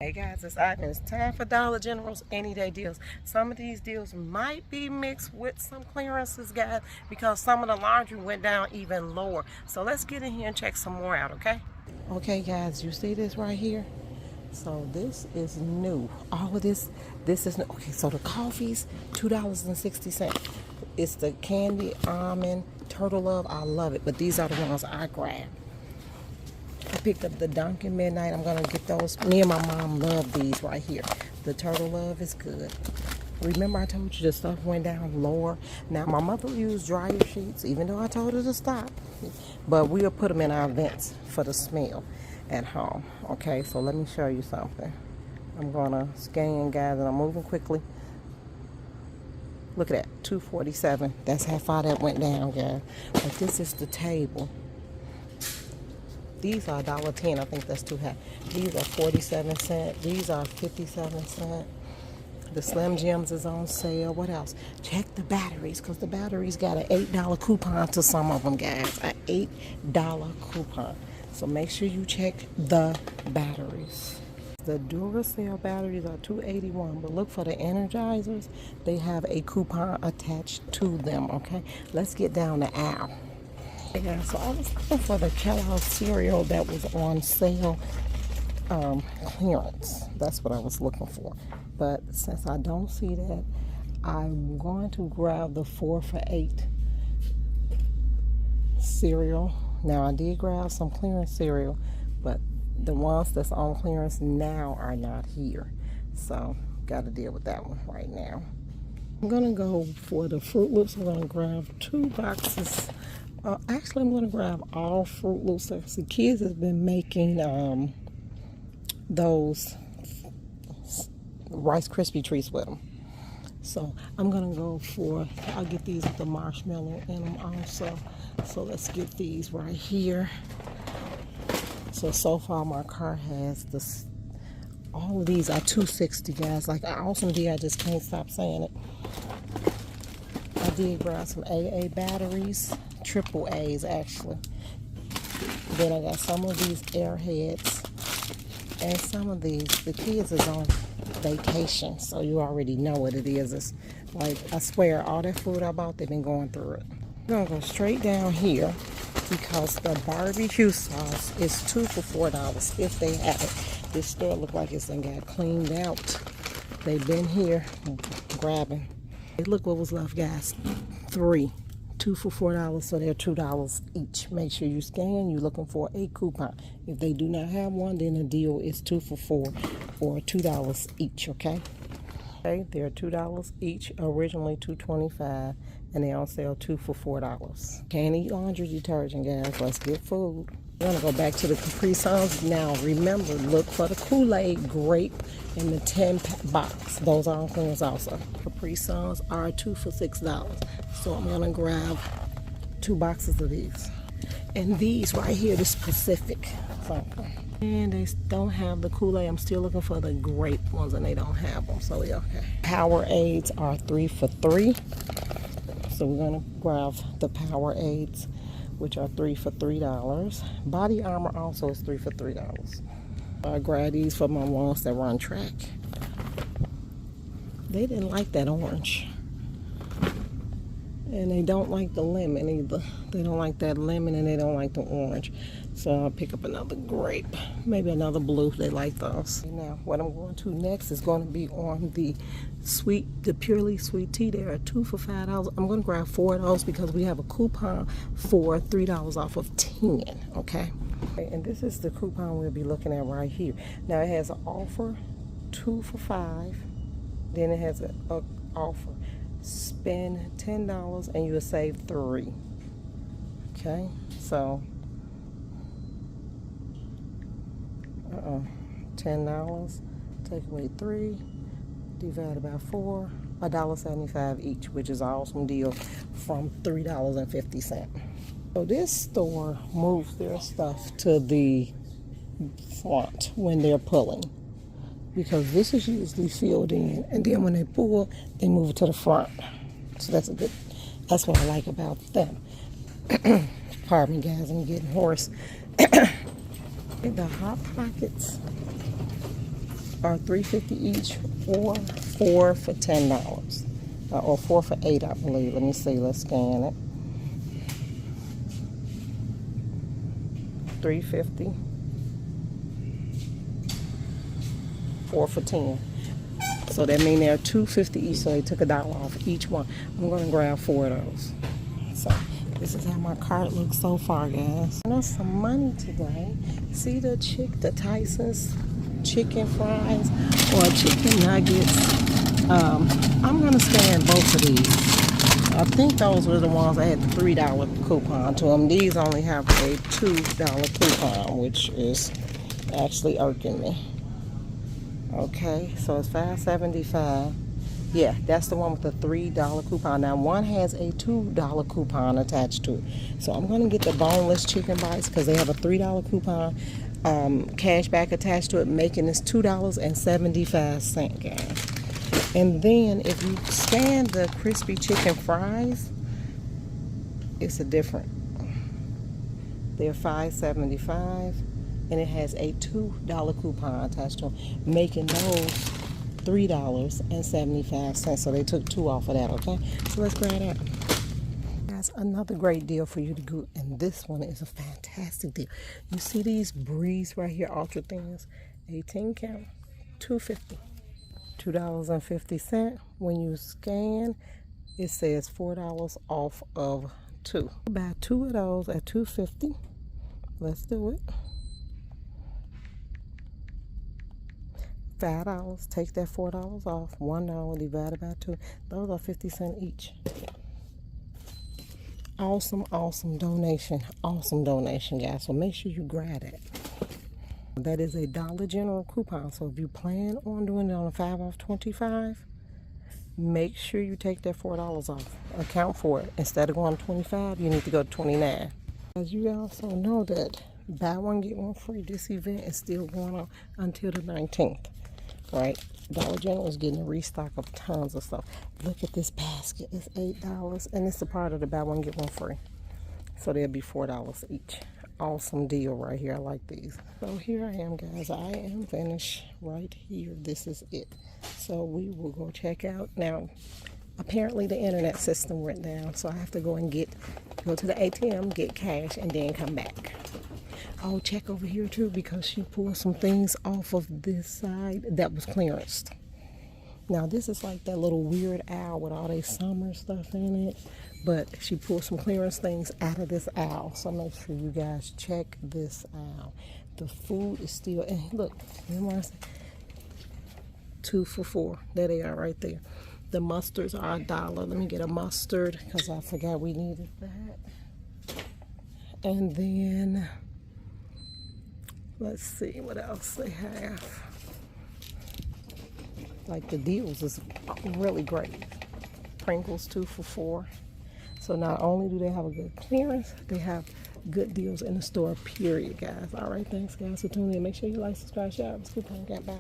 Hey guys, it's Ivan. It's time for Dollar General's Any Day Deals. Some of these deals might be mixed with some clearances, guys, because some of the laundry went down even lower. So let's get in here and check some more out, okay? Okay, guys, you see this right here? So this is new. All of this is new. Okay, so the coffee's $2.60. It's the candy almond turtle love. I love it, but these are the ones I grabbed. I picked up the Dunkin' Midnight. I'm going to get those. Me and my mom love these right here. The Turtle Love is good. Remember I told you the stuff went down lower? Now, my mother used dryer sheets, even though I told her to stop. But we'll put them in our vents for the smell at home. Okay, so let me show you something. I'm going to scan, guys, and I'm moving quickly. Look at that, $2.47. That's how far that went down, guys. But this is the table. These are $1.10. I think that's too high. These are 47 cents. These are 57 cents. The Slim Jims is on sale. What else? Check the batteries, because the batteries got an $8 coupon to some of them, guys. An $8 coupon. So make sure you check the batteries. The Duracell batteries are $2.81, but look for the Energizers. They have a coupon attached to them, okay? Let's get down the aisle. Yeah, so I was looking for the Kellogg's cereal that was on sale clearance. That's what I was looking for. But since I don't see that, I'm going to grab the 4 for $8 cereal. Now, I did grab some clearance cereal, but the ones that's on clearance now are not here. So, got to deal with that one right now. I'm going to go for the Fruit Loops. I'm going to grab 2 boxes. Actually, I'm going to grab all Fruit Loops. The kids have been making those Rice Krispie treats with them. So I'm going to go for, I'll get these with the marshmallow in them also. So let's get these right here. So far my car has this. All of these are $2.60, guys. Like an awesome deal. I just can't stop saying it. I did grab some AA batteries. Triple A's actually. Then I got some of these Airheads and some of these. The kids is on vacation, so you already know what it is. It's like, I swear, all that food I bought, they've been going through it. I'm gonna go straight down here because the barbecue sauce is 2 for $4 if they have it. This store look like it's done got cleaned out. They've been here grabbing. Hey, look what was left, guys. 3. 2 for $4, so they're $2 each. Make sure you scan. You're looking for a coupon. If they do not have one, then the deal is 2 for $4 or $2 each. Okay. Okay, they're $2 each. Originally $2.25, and they on sale 2 for $4. Can't eat laundry detergent, guys. Let's get food. We're gonna go back to the Capri Suns. Now remember, look for the Kool-Aid grape in the 10 box. Those are on clearance also. Capri Suns are 2 for $6. So I'm gonna grab 2 boxes of these. And these right here, the Pacific something. And they don't have the Kool-Aid. I'm still looking for the grape ones, and they don't have them. So yeah, okay. Powerades are 3 for $3. So we're gonna grab the Powerades, which are 3 for $3. Body Armor also is 3 for $3. I grab these for my ones that run track. They didn't like that orange. And they don't like the lemon either. They don't like that lemon, and they don't like the orange. So I'll pick up another grape. Maybe another blue. They like those. Now, what I'm going to next is going to be on the purely sweet tea. They are 2 for $5. I'm going to grab 4 of those because we have a coupon for $3 off of 10. Okay. And this is the coupon we'll be looking at right here. Now, it has an offer 2 for $5. Then it has an offer. Spend $10 and you'll save 3. Okay, so $10, take away 3, divided by 4, $1.75 each, which is an awesome deal from $3.50. So this store moves their stuff to the front when they're pulling, because this is usually filled in, and then when they pull, they move it to the front. So that's what I like about them. Pardon me, guys, I'm getting hoarse. The Hot Pockets are $3.50 each, or 4 for $10, or 4 for $8, I believe. Let me see. Let's scan it. $3.50, 4 for 10. So that means they're $2.50 each. So they took $1 off each one. I'm gonna grab 4 of those. So this is how my cart looks so far, guys. I know some money today. See the Tyson's chicken fries or chicken nuggets. I'm gonna scan both of these. I think those were the ones that had the $3 coupon to them. These only have a $2 coupon, which is actually irking me. Okay, so it's $5.75. Yeah, that's the one with the $3 coupon. Now, one has a $2 coupon attached to it. So I'm going to get the boneless chicken bites because they have a $3 coupon cash back attached to it, making this $2.75, guys. And then if you scan the crispy chicken fries, it's a different. They're $5.75, and it has a $2 coupon attached to them, making those $3.75. So they took 2 off of that. Okay, so let's grab that. That's another great deal for you to go, and this one is a fantastic deal. You see these Breeze right here, ultra thins, 18 count, $2.50, $2.50. When you scan, it says $4 off of 2. Buy 2 of those at $2.50. Let's do it. $5. Take that $4 off. $1 divided by 2. Those are 50 cents each. Awesome donation. Awesome donation, guys. So make sure you grab it. That is a Dollar General coupon. So if you plan on doing it on a 5 off 25, make sure you take that $4 off. Account for it. Instead of going to 25, you need to go to 29. As you also know that buy one get one free. This event is still going on until the 19th. Right? Dollar General is getting a restock of tons of stuff. Look at this basket. It's $8, and it's a part of the buy one get one free. So they'll be $4 each. Awesome deal right here. I like these. So here I am, guys. I am finished right here. This is it. So we will go check out. Now, apparently the internet system went down, so I have to go to the ATM, get cash, and then come back. I'll check over here too, because she pulled some things off of this side that was clearanced. Now this is like that little weird aisle with all that summer stuff in it, but she pulled some clearance things out of this aisle. So make sure you guys check this aisle. The food is still, and look, remember I said 2 for $4. There they are right there. The mustards are $1. Let me get a mustard because I forgot we needed that. And then let's see what else they have. Like the deals is really great. Pringles 2 for $4. So not only do they have a good clearance, they have good deals in the store, period, guys. All right, thanks, guys, for tuning in. Make sure you like, subscribe, share. It's coupon. Bye.